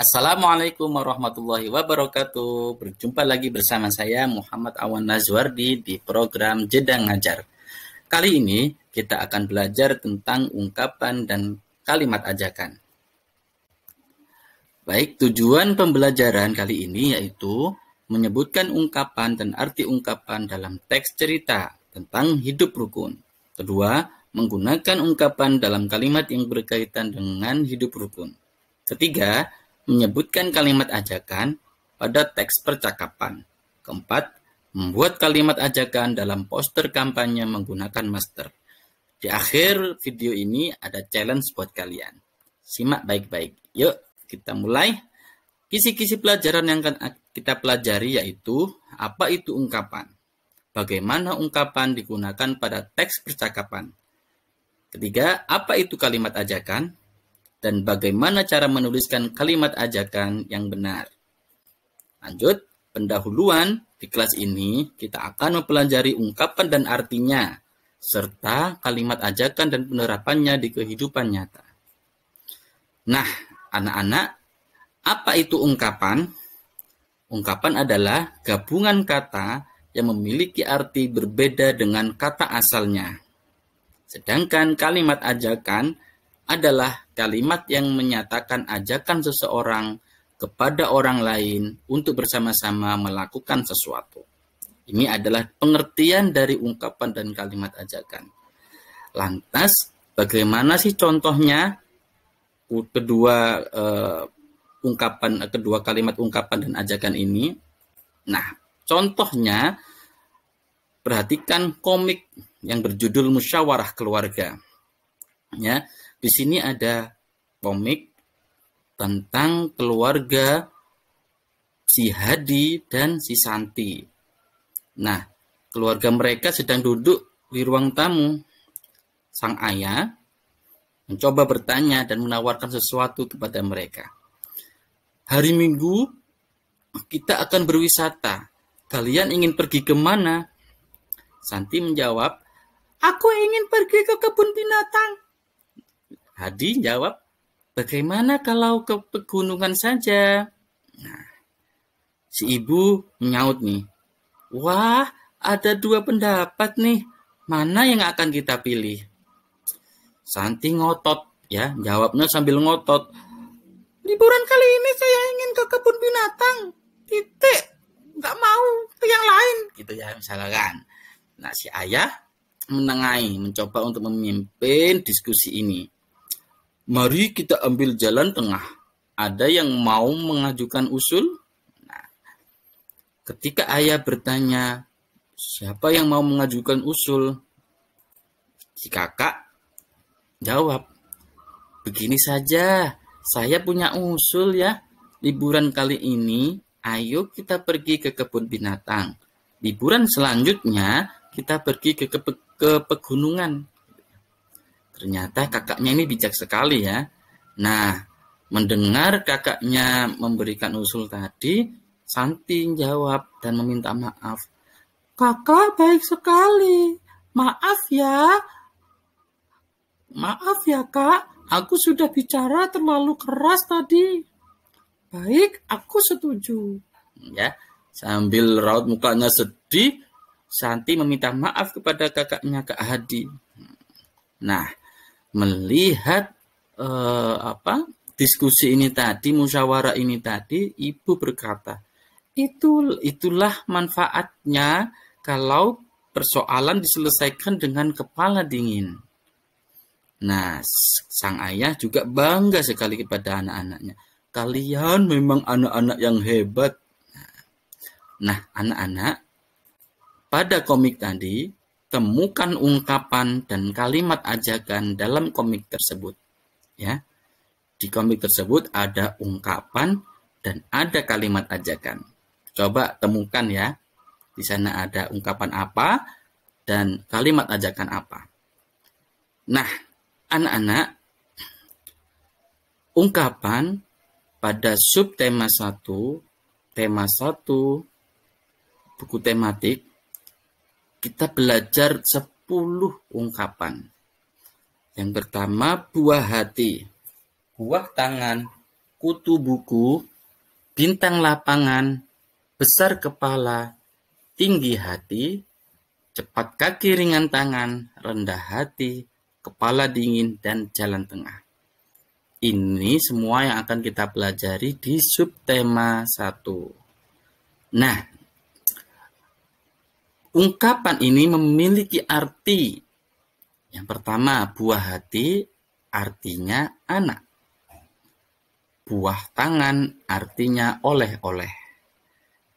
Assalamualaikum warahmatullahi wabarakatuh. Berjumpa lagi bersama saya Muhammad Awan Nazwardi di program Jeda Ngajar. Kali ini kita akan belajar tentang ungkapan dan kalimat ajakan. Baik, tujuan pembelajaran kali ini yaitu menyebutkan ungkapan dan arti ungkapan dalam teks cerita tentang hidup rukun. Kedua, menggunakan ungkapan dalam kalimat yang berkaitan dengan hidup rukun. Ketiga, menyebutkan kalimat ajakan pada teks percakapan. Keempat, membuat kalimat ajakan dalam poster kampanye menggunakan master. Di akhir video ini ada challenge buat kalian. Simak baik-baik. Yuk, kita mulai. Kisi-kisi pelajaran yang akan kita pelajari yaitu apa itu ungkapan, bagaimana ungkapan digunakan pada teks percakapan. Ketiga, apa itu kalimat ajakan, dan bagaimana cara menuliskan kalimat ajakan yang benar. Lanjut, pendahuluan di kelas ini kita akan mempelajari ungkapan dan artinya, serta kalimat ajakan dan penerapannya di kehidupan nyata. Nah, anak-anak, apa itu ungkapan? Ungkapan adalah gabungan kata yang memiliki arti berbeda dengan kata asalnya. Sedangkan kalimat ajakan adalah kalimat yang menyatakan ajakan seseorang kepada orang lain untuk bersama-sama melakukan sesuatu. Ini adalah pengertian dari ungkapan dan kalimat ajakan. Lantas, bagaimana sih contohnya kedua kalimat ungkapan dan ajakan ini? Nah, contohnya perhatikan komik yang berjudul Musyawarah Keluarga. Ya, di sini ada komik tentang keluarga si Hadi dan si Santi. Nah, keluarga mereka sedang duduk di ruang tamu. Sang ayah mencoba bertanya dan menawarkan sesuatu kepada mereka. Hari Minggu kita akan berwisata. Kalian ingin pergi kemana? Santi menjawab, aku ingin pergi ke kebun binatang. Hadi jawab, bagaimana kalau ke pegunungan saja? Nah, si ibu menyaut nih, wah, ada dua pendapat nih, mana yang akan kita pilih? Santi ngotot, ya, jawabnya sambil ngotot. Liburan kali ini saya ingin ke kebun binatang, titik, nggak mau ke yang lain, gitu ya misalkan. Nah, si ayah menengahi, mencoba untuk memimpin diskusi ini. Mari kita ambil jalan tengah. Ada yang mau mengajukan usul? Nah, ketika ayah bertanya, siapa yang mau mengajukan usul? Si kakak jawab, begini saja, saya punya usul ya. Liburan kali ini, ayo kita pergi ke kebun binatang. Liburan selanjutnya, kita pergi ke pegunungan. Ternyata kakaknya ini bijak sekali ya. Nah, mendengar kakaknya memberikan usul tadi, Santi jawab dan meminta maaf. Kakak baik sekali. Maaf ya kak. Aku sudah bicara terlalu keras tadi. Baik, aku setuju. Ya, sambil raut mukanya sedih, Santi meminta maaf kepada kakaknya Kak Hadi. Nah, melihat diskusi ini tadi, musyawarah ini tadi, ibu berkata, itulah manfaatnya kalau persoalan diselesaikan dengan kepala dingin. Nah, sang ayah juga bangga sekali kepada anak-anaknya. Kalian memang anak-anak yang hebat. Nah, anak-anak, pada komik tadi, temukan ungkapan dan kalimat ajakan dalam komik tersebut. Ya, di komik tersebut ada ungkapan dan ada kalimat ajakan. Coba temukan ya. Di sana ada ungkapan apa dan kalimat ajakan apa. Nah, anak-anak, ungkapan pada subtema 1, tema 1, buku tematik, kita belajar 10 ungkapan. Yang pertama, buah hati, buah tangan, kutu buku, bintang lapangan, besar kepala, tinggi hati, cepat kaki ringan tangan, rendah hati, kepala dingin, dan jalan tengah. Ini semua yang akan kita pelajari di subtema 1. Nah, ungkapan ini memiliki arti. Yang pertama, buah hati artinya anak. Buah tangan artinya oleh-oleh.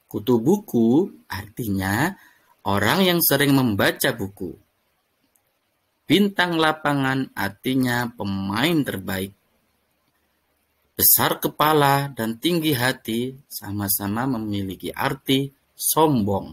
Kutu buku artinya orang yang sering membaca buku. Bintang lapangan artinya pemain terbaik. Besar kepala dan tinggi hati sama-sama memiliki arti sombong.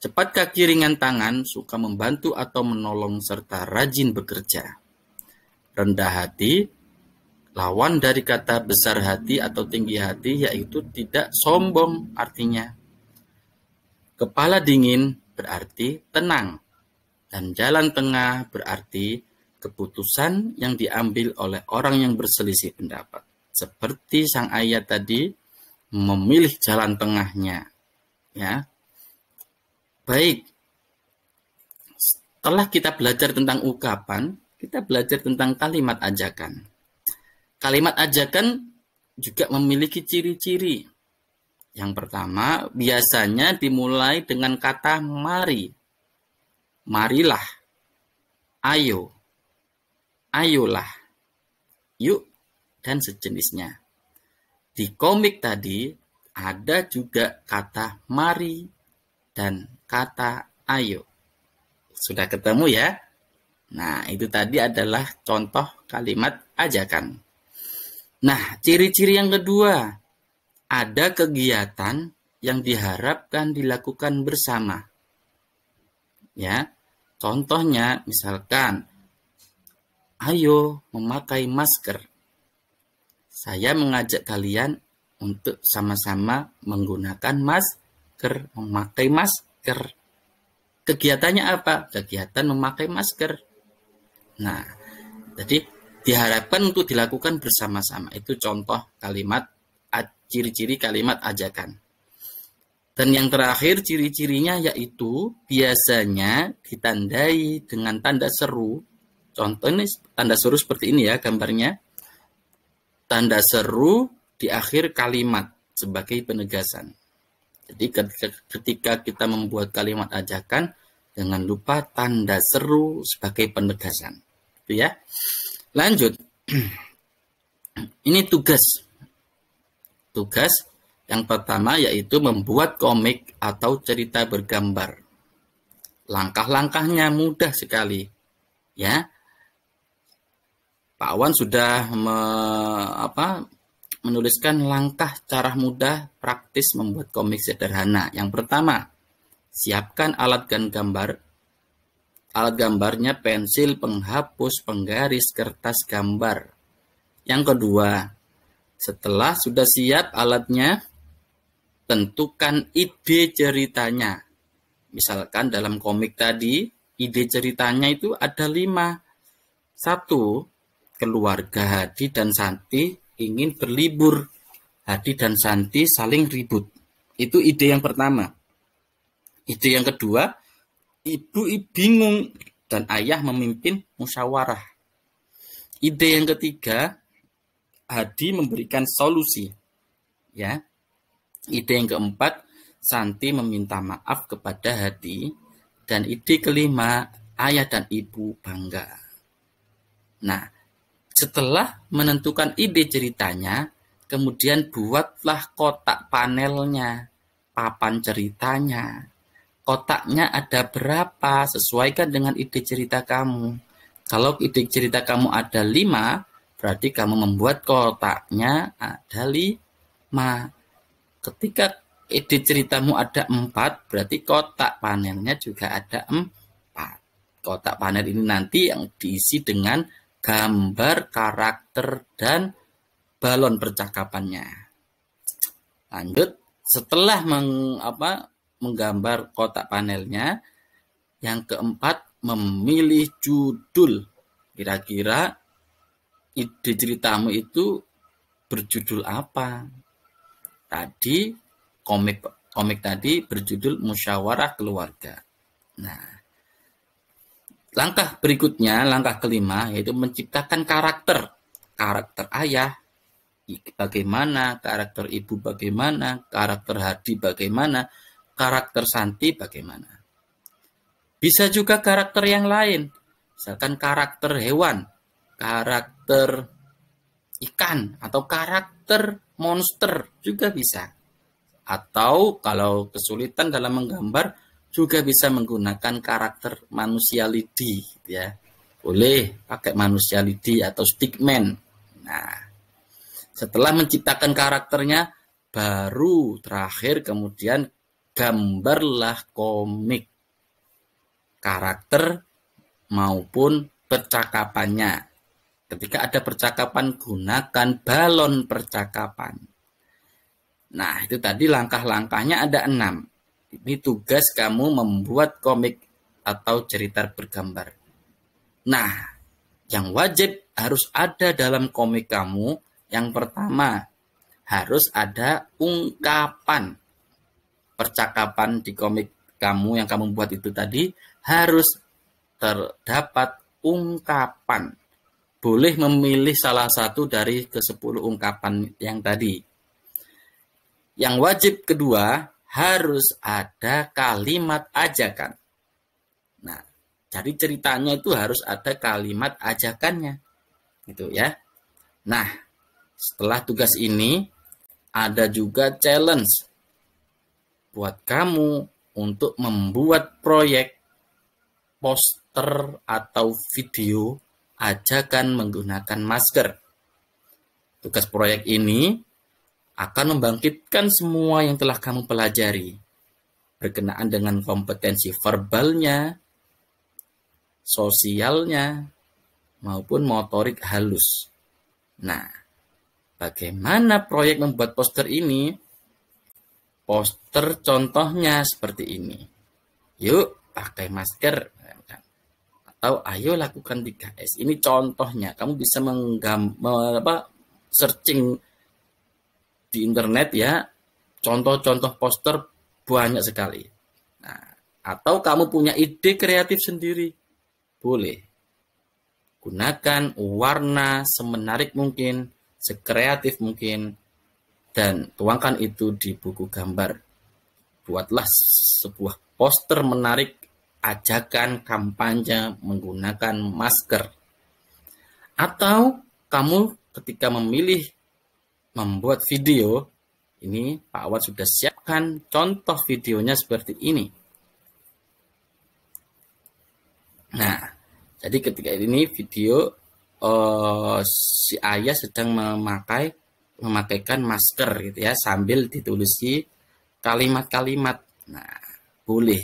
Cepat kaki ringan tangan suka membantu atau menolong serta rajin bekerja. Rendah hati lawan dari kata besar hati atau tinggi hati, yaitu tidak sombong artinya. Kepala dingin berarti tenang. Dan jalan tengah berarti keputusan yang diambil oleh orang yang berselisih pendapat. Seperti sang ayah tadi memilih jalan tengahnya. Ya. Baik. Setelah kita belajar tentang ungkapan, kita belajar tentang kalimat ajakan. Kalimat ajakan juga memiliki ciri-ciri. Yang pertama, biasanya dimulai dengan kata mari. Marilah. Ayo. Ayolah. Yuk. Dan sejenisnya. Di komik tadi ada juga kata mari dan kata ayo. Sudah ketemu ya? Nah, itu tadi adalah contoh kalimat ajakan. Nah, ciri-ciri yang kedua, ada kegiatan yang diharapkan dilakukan bersama. Ya, contohnya misalkan, ayo memakai masker. Saya mengajak kalian untuk sama-sama menggunakan masker, memakai masker. Kegiatannya apa? Kegiatan memakai masker. Nah, jadi diharapkan untuk dilakukan bersama-sama. Itu contoh kalimat, ciri-ciri kalimat ajakan. Dan yang terakhir ciri-cirinya yaitu biasanya ditandai dengan tanda seru. Contoh ini tanda seru seperti ini ya gambarnya. Tanda seru di akhir kalimat sebagai penegasan. Jadi ketika kita membuat kalimat ajakan, jangan lupa tanda seru sebagai penegasan. Itu ya. Lanjut, ini tugas. Tugas yang pertama yaitu membuat komik atau cerita bergambar. Langkah-langkahnya mudah sekali, ya. Pak Wan sudah menuliskan langkah cara mudah praktis membuat komik sederhana. Yang pertama, siapkan alat dan gambar. Alat gambarnya pensil, penghapus, penggaris, kertas gambar. Yang kedua, setelah sudah siap alatnya, tentukan ide ceritanya. Misalkan dalam komik tadi, ide ceritanya itu ada 5. 1, keluarga Hadi dan Santi ingin berlibur. Hadi dan Santi saling ribut. Itu ide yang pertama. Ide yang kedua, ibu bingung dan ayah memimpin musyawarah. Ide yang ketiga, Hadi memberikan solusi. Ya. Ide yang keempat, Santi meminta maaf kepada Hadi. Dan ide kelima, ayah dan ibu bangga. Nah, setelah menentukan ide ceritanya, kemudian buatlah kotak panelnya, papan ceritanya. Kotaknya ada berapa? Sesuaikan dengan ide cerita kamu. Kalau ide cerita kamu ada 5, berarti kamu membuat kotaknya ada 5. Ketika ide ceritamu ada 4, berarti kotak panelnya juga ada 4. Kotak panel ini nanti yang diisi dengan gambar, karakter, dan balon percakapannya. Lanjut, setelah menggambar kotak panelnya, yang keempat memilih judul. Kira-kira ide ceritamu itu berjudul apa? Tadi komik tadi berjudul Musyawarah Keluarga. Nah, langkah berikutnya, langkah kelima, yaitu menciptakan karakter. Karakter ayah bagaimana, karakter ibu bagaimana, karakter Hadi bagaimana, karakter Santi bagaimana. Bisa juga karakter yang lain, misalkan karakter hewan, karakter ikan, atau karakter monster juga bisa. Atau kalau kesulitan dalam menggambar, juga bisa menggunakan karakter manusia lidi, gitu ya. Boleh pakai manusia lidi atau stickman. Nah, setelah menciptakan karakternya, baru terakhir kemudian gambarlah komik karakter maupun percakapannya. Ketika ada percakapan, gunakan balon percakapan. Nah, itu tadi langkah-langkahnya ada 6. Ini tugas kamu membuat komik atau cerita bergambar. Nah, yang wajib harus ada dalam komik kamu, yang pertama, harus ada ungkapan. Percakapan di komik kamu yang kamu buat itu tadi harus terdapat ungkapan. Boleh memilih salah satu dari ke-10 ungkapan yang tadi. Yang wajib kedua, harus ada kalimat ajakan. Nah, jadi ceritanya itu harus ada kalimat ajakannya. Gitu ya. Nah, setelah tugas ini, ada juga challenge buat kamu untuk membuat proyek poster atau video ajakan menggunakan masker. Tugas proyek ini akan membangkitkan semua yang telah kamu pelajari berkenaan dengan kompetensi verbalnya, sosialnya, maupun motorik halus. Nah, bagaimana proyek membuat poster ini? Poster contohnya seperti ini. Yuk, pakai masker. Atau ayo lakukan 3S. Ini contohnya. Kamu bisa searching di internet ya. Contoh-contoh poster banyak sekali. Nah, atau kamu punya ide kreatif sendiri. Boleh. Gunakan warna semenarik mungkin, sekreatif mungkin, dan tuangkan itu di buku gambar. Buatlah sebuah poster menarik ajakan kampanye menggunakan masker. Atau kamu ketika memilih membuat video, ini Pak Awad sudah siapkan contoh videonya seperti ini. Nah, jadi ketika ini video si ayah sedang memakaikan masker gitu ya, sambil ditulis kalimat-kalimat. Nah, boleh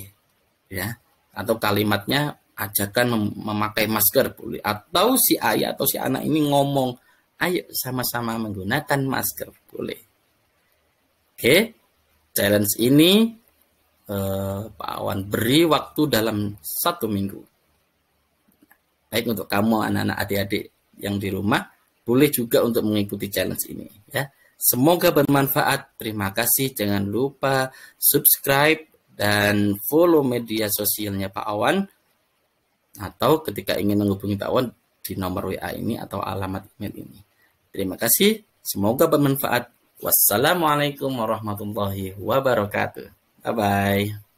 ya. Atau kalimatnya ajakan memakai masker boleh. Atau si ayah atau si anak ini ngomong, ayo sama-sama menggunakan masker boleh. Oke, challenge ini Pak Awan beri waktu dalam 1 minggu. Baik untuk kamu anak-anak adik-adik yang di rumah, boleh juga untuk mengikuti challenge ini ya. Semoga bermanfaat. Terima kasih. Jangan lupa subscribe dan follow media sosialnya Pak Awan. Atau ketika ingin menghubungi Pak Awan di nomor WA ini atau alamat email ini. Terima kasih. Semoga bermanfaat. Wassalamualaikum warahmatullahi wabarakatuh. Bye-bye.